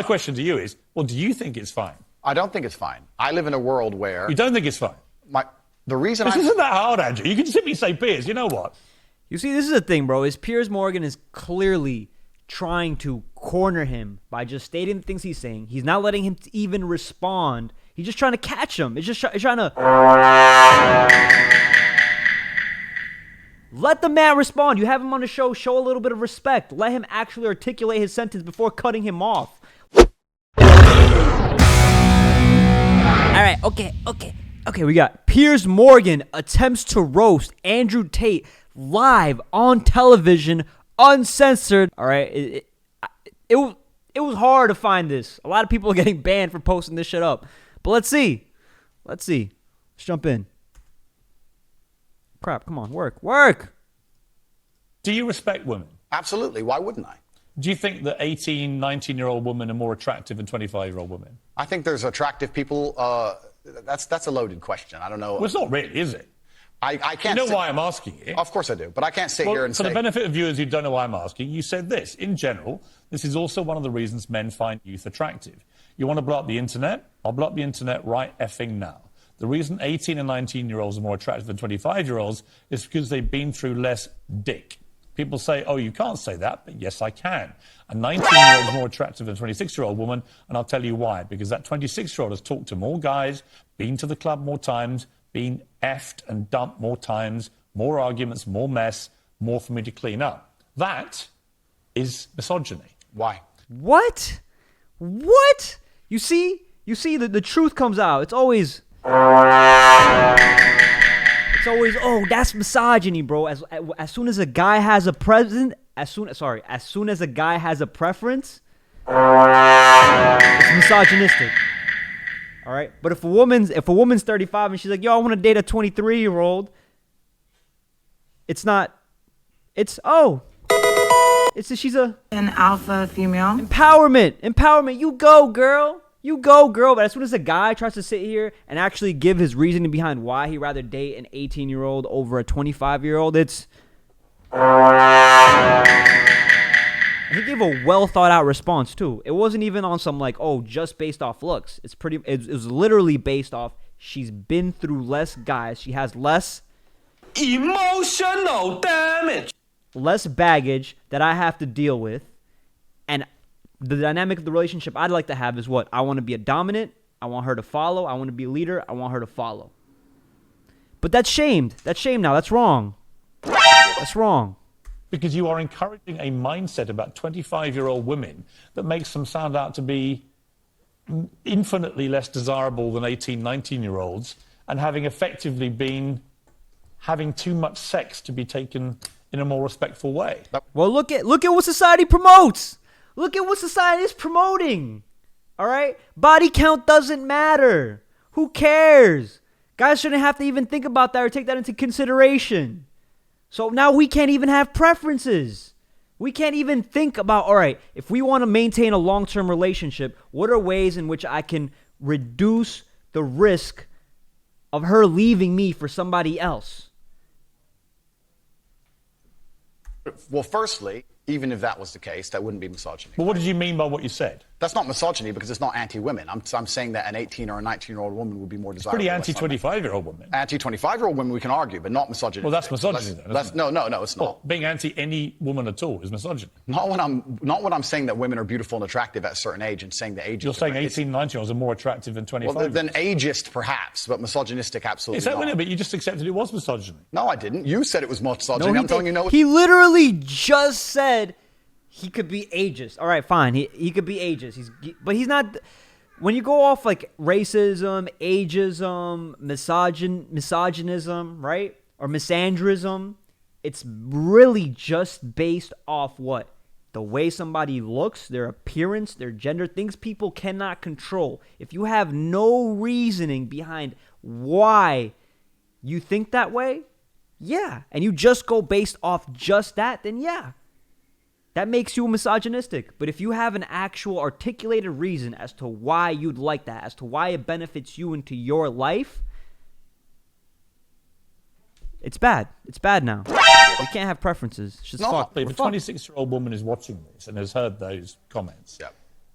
my question to you is, well, do you think it's fine? I don't think it's fine. I live in a world where... You don't think it's fine? The reason This isn't that hard, Andrew. You can simply say, Piers, you know what? You see, this is the thing, bro, is Piers Morgan is clearly trying to corner him by just stating the things he's saying. He's not letting him even respond. He's just trying to catch him. It's just trying to... Let the man respond. You have him on the show. Show a little bit of respect. Let him actually articulate his sentence before cutting him off. All right, okay. We got Piers Morgan attempts to roast Andrew Tate live on television, uncensored. All right, it was hard to find this. A lot of people are getting banned for posting this shit up. But let's see. Let's jump in. Crap, come on, work. Do you respect women? Absolutely. Why wouldn't I? Do you think that 18, 19-year-old women are more attractive than 25-year-old women? I think there's attractive people. That's a loaded question. I don't know. Well, it's not really, is it? I can't. You know why I'm asking it? Of course I do, but I can't sit here and for say... the benefit of viewers who don't know why I'm asking, you said this. In general, this is also one of the reasons men find youth attractive. You want to blow up the internet? I'll blow up the internet right effing now. The reason 18 and 19-year-olds are more attractive than 25-year-olds is because they've been through less dick. People say, oh, you can't say that, but yes, I can. A 19-year-old is more attractive than a 26-year-old woman, and I'll tell you why. Because that 26-year-old has talked to more guys, been to the club more times, been effed and dumped more times, more arguments, more mess, more for me to clean up. That is misogyny. Why? What? You see, the truth comes out. It's always, oh, that's misogyny, bro. As soon as a guy has a as soon as a guy has a preference, it's misogynistic. All right? But if a woman's 35 and she's like, "Yo, I want to date a 23-year-old." She's an alpha female. Empowerment. You go, girl. But as soon as a guy tries to sit here and actually give his reasoning behind why he'd rather date an 18-year-old over a 25-year-old, he gave a well-thought-out response, too. It wasn't even on some, like, oh, just based off looks. It was literally based off she's been through less guys. She has less emotional damage. Less baggage that I have to deal with. And the dynamic of the relationship I'd like to have is what? I want to be a dominant. I want her to follow. I want to be a leader. I want her to follow. But that's shamed. That's shame now. That's wrong. That's wrong. Because you are encouraging a mindset about 25-year-old women that makes them sound out to be infinitely less desirable than 18, 19-year-olds and having effectively been having too much sex to be taken in a more respectful way. Well, look at what society promotes. Look at what society is promoting. All right? Body count doesn't matter. Who cares? Guys shouldn't have to even think about that or take that into consideration. So now we can't even have preferences. We can't even think about, all right, if we want to maintain a long-term relationship, what are ways in which I can reduce the risk of her leaving me for somebody else? Well, firstly, even if that was the case, that wouldn't be misogyny. But what did you mean by what you said? That's not misogyny because it's not anti-women. I'm saying that an 18 or a 19-year-old woman would be more desirable. Pretty anti-25-year-old woman. Anti-25-year-old women we can argue, but not misogyny. Well, that's misogyny then, isn't it? No, it's not. Well, being anti any woman at all is misogyny. Not when I'm saying that women are beautiful and attractive at a certain age and saying that ageist. You're saying 18, 19-year-olds are more attractive than 25. Well, than ageist perhaps, but misogynistic absolutely is that not. But you just accepted it was misogyny. No, I didn't. You said it was misogyny. No, I'm telling you no. He literally just said he could be ageist. All right, fine. He could be ageist. But he's not. When you go off like racism, ageism, misogynism, right? Or misandrism, it's really just based off what? The way somebody looks, their appearance, their gender, things people cannot control. If you have no reasoning behind why you think that way, yeah, and you just go based off just that, then yeah. That makes you misogynistic. But if you have an actual articulated reason as to why you'd like that, as to why it benefits you into your life, it's bad. It's bad now. We can't have preferences. It's just fucked. If a 26-year-old woman is watching this and has heard those comments,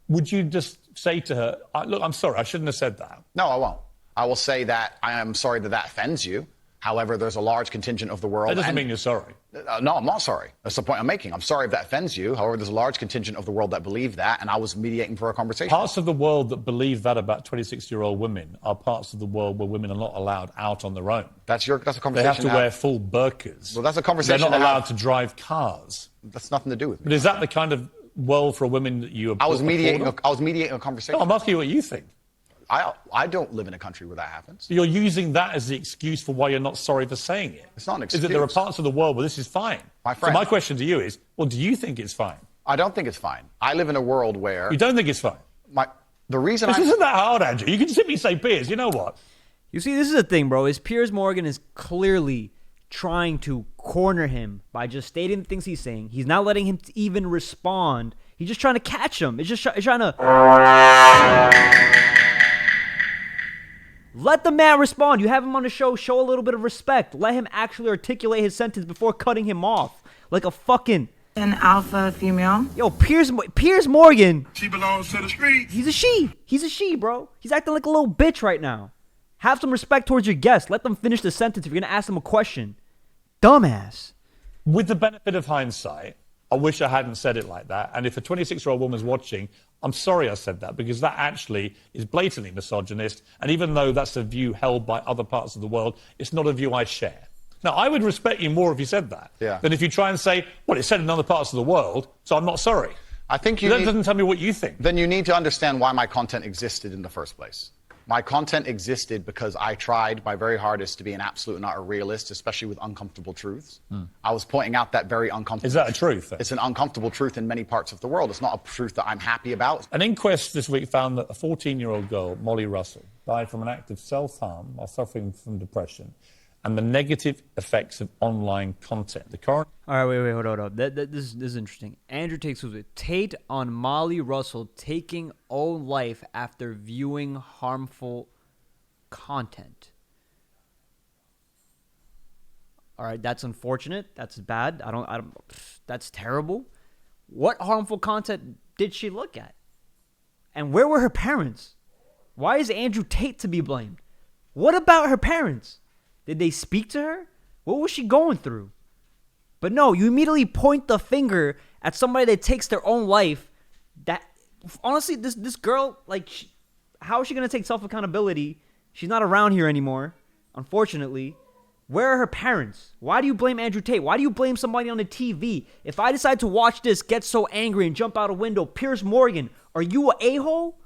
would you just say to her, look, I'm sorry, I shouldn't have said that? No, I won't. I will say that I am sorry that that offends you. However, there's a large contingent of the world. That doesn't mean you're sorry. No, I'm not sorry. That's the point I'm making. I'm sorry if that offends you. However, there's a large contingent of the world that believe that, and I was mediating for a conversation. Parts of the world that believe that about 26-year-old women are parts of the world where women are not allowed out on their own. That's a conversation. They have to wear full burqas. Well, that's a conversation. They're not allowed to drive cars. That's nothing to do with me. But is that the kind of world for women that you? I was mediating a conversation. No, I'm asking you what you think. I don't live in a country where that happens. You're using that as the excuse for why you're not sorry for saying it. It's not an excuse. Is that there are parts of the world where this is fine? My friend. So my question to you is, well, do you think it's fine? I don't think it's fine. I live in a world where... You don't think it's fine? The reason This isn't that hard, Andrew. You can simply say, Piers, you know what? You see, this is the thing, bro, is Piers Morgan is clearly trying to corner him by just stating the things he's saying. He's not letting him even respond. He's just trying to catch him. It's just trying to... Let the man respond. You have him on the show. Show a little bit of respect. Let him actually articulate his sentence before cutting him off. Like a fucking... An alpha female. Yo, Piers Morgan. She belongs to the streets. He's a she. He's a she, bro. He's acting like a little bitch right now. Have some respect towards your guests. Let them finish the sentence if you're going to ask them a question. Dumbass. With the benefit of hindsight, I wish I hadn't said it like that. And if a 26-year-old woman's watching, I'm sorry I said that, because that actually is blatantly misogynist. And even though that's a view held by other parts of the world, it's not a view I share. Now, I would respect you more if you said that than if you try and say, well, it's said in other parts of the world, so I'm not sorry. I think that doesn't tell me what you think. Then you need to understand why my content existed in the first place. My content existed because I tried my very hardest to be an absolute and utter realist, especially with uncomfortable truths. I was pointing out that very uncomfortable... Is that a truth? Then? It's an uncomfortable truth in many parts of the world. It's not a truth that I'm happy about. An inquest this week found that a 14-year-old girl, Molly Russell, died from an act of self-harm while suffering from depression and the negative effects of online content. The current... All right, wait, hold on. This is interesting. Andrew takes with Tate on Molly Russell taking own life after viewing harmful content. All right, that's unfortunate. That's bad. I don't. That's terrible. What harmful content did she look at? And where were her parents? Why is Andrew Tate to be blamed? What about her parents? Did they speak to her? What was she going through? But no, you immediately point the finger at somebody that takes their own life. That honestly, this girl, like, how is she going to take self-accountability? She's not around here anymore, unfortunately. Where are her parents? Why do you blame Andrew Tate? Why do you blame somebody on the TV? If I decide to watch this, get so angry and jump out a window, Piers Morgan, are you a a-hole?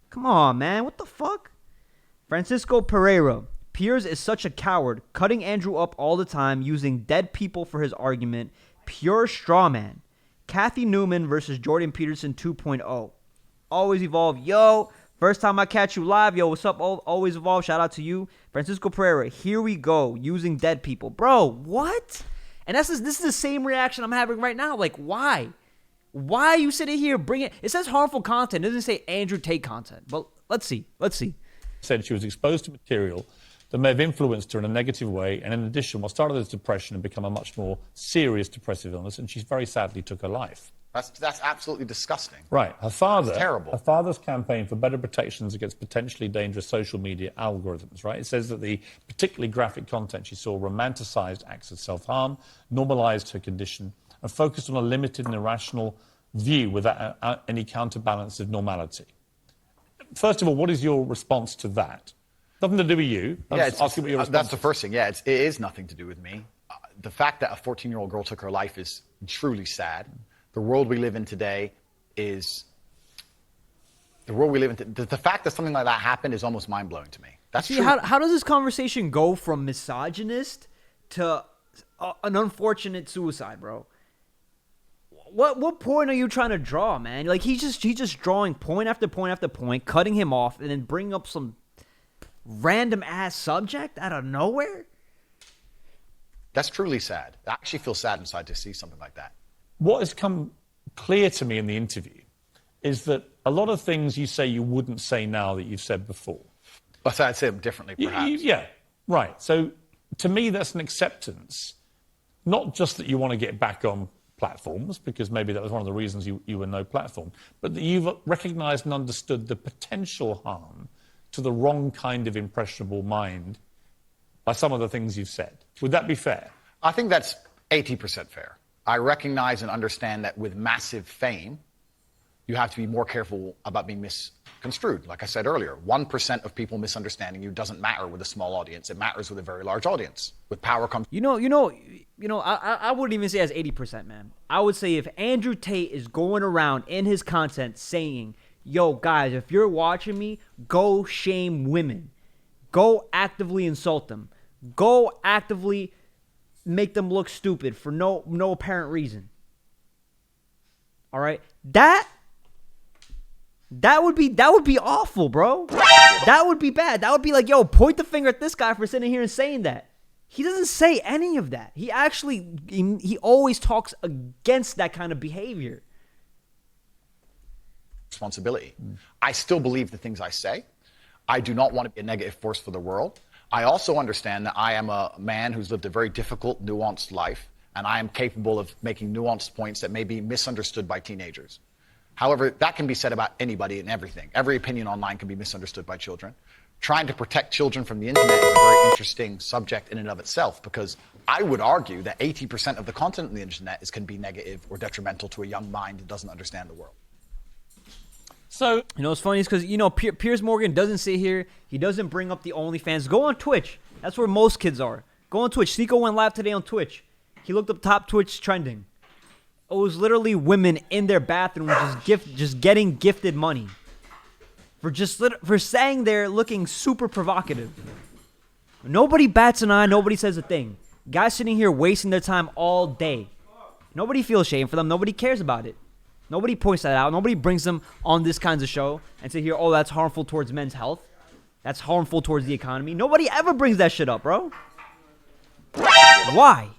Come on, man. What the fuck? Francisco Pereira. Piers is such a coward, cutting Andrew up all the time, using dead people for his argument. Pure straw man. Kathy Newman versus Jordan Peterson 2.0. Always Evolve. Yo, first time I catch you live. Yo, what's up? Always Evolve. Shout out to you. Francisco Pereira, here we go, using dead people. Bro, what? And this is the same reaction I'm having right now. Like, why? Why are you sitting here bringing... It says harmful content. It doesn't say Andrew Tate content. But let's see. Said she was exposed to material that may have influenced her in a negative way, and in addition, what started as depression and become a much more serious depressive illness, and she very sadly took her life. That's absolutely disgusting. Right. Her father... That's terrible. Her father's campaign for better protections against potentially dangerous social media algorithms, right? It says that the particularly graphic content she saw romanticized acts of self-harm, normalized her condition, and focused on a limited and irrational view without any counterbalance of normality. First of all, what is your response to that? Nothing to do with you. That's the first thing. Yeah, it is nothing to do with me. The fact that a 14-year-old girl took her life is truly sad. The world we live in today is... The fact that something like that happened is almost mind-blowing to me. That's true. How does this conversation go from misogynist to an unfortunate suicide, bro? What point are you trying to draw, man? Like, he's just drawing point after point after point, cutting him off, and then bringing up some random ass subject out of nowhere. That's truly sad. I actually feel sad inside to see something like that. What has come clear to me in the interview is that a lot of things you say you wouldn't say now that you've said before. But I'd say them differently, perhaps. Yeah, right. So to me, that's an acceptance. Not just that you want to get back on platforms, because maybe that was one of the reasons you were no platform, but that you've recognized and understood the potential harm to the wrong kind of impressionable mind by some of the things you've said. Would that be fair? I think that's 80% fair. I recognize and understand that with massive fame, you have to be more careful about being misconstrued. Like I said earlier, 1% of people misunderstanding you doesn't matter with a small audience. It matters with a very large audience. With power comes... I wouldn't even say as 80%, man. I would say if Andrew Tate is going around in his content saying, yo, guys, if you're watching me, go shame women. Go actively insult them. Go actively make them look stupid for no apparent reason. All right? That would be awful, bro. That would be bad. That would be like, yo, point the finger at this guy for sitting here and saying that. He doesn't say any of that. He always talks against that kind of behavior. Responsibility. I still believe the things I say. I do not want to be a negative force for the world. I also understand that I am a man who's lived a very difficult, nuanced life, and I am capable of making nuanced points that may be misunderstood by teenagers. However, that can be said about anybody and everything. Every opinion online can be misunderstood by children. Trying to protect children from the internet is a very interesting subject in and of itself, because I would argue that 80% of the content on the internet can be negative or detrimental to a young mind that doesn't understand the world. So, you know what's funny is because, Piers Morgan doesn't sit here. He doesn't bring up the OnlyFans. Go on Twitch. That's where most kids are. Go on Twitch. Sneeko went live today on Twitch. He looked up top Twitch trending. It was literally women in their bathroom just getting gifted money. For saying they're looking super provocative. Nobody bats an eye. Nobody says a thing. Guys sitting here wasting their time all day. Nobody feels shame for them. Nobody cares about it. Nobody points that out. Nobody brings them on this kinds of show and say here, oh, that's harmful towards men's health. That's harmful towards the economy. Nobody ever brings that shit up, bro. Why?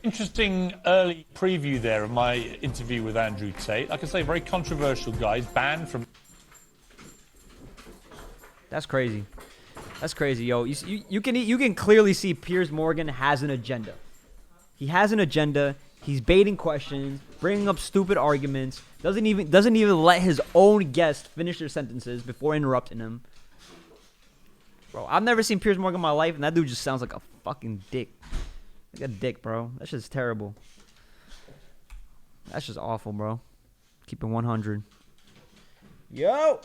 Interesting early preview there of my interview with Andrew Tate. Like I say, very controversial guy. He's banned from... That's crazy. That's crazy, yo. You can clearly see Piers Morgan has an agenda. He has an agenda. He's baiting questions, bringing up stupid arguments. Doesn't even let his own guests finish their sentences before interrupting him. Bro, I've never seen Piers Morgan in my life, and that dude just sounds like a fucking dick. Like a dick, bro. That's just terrible. That's just awful, bro. Keep it 100. Yo!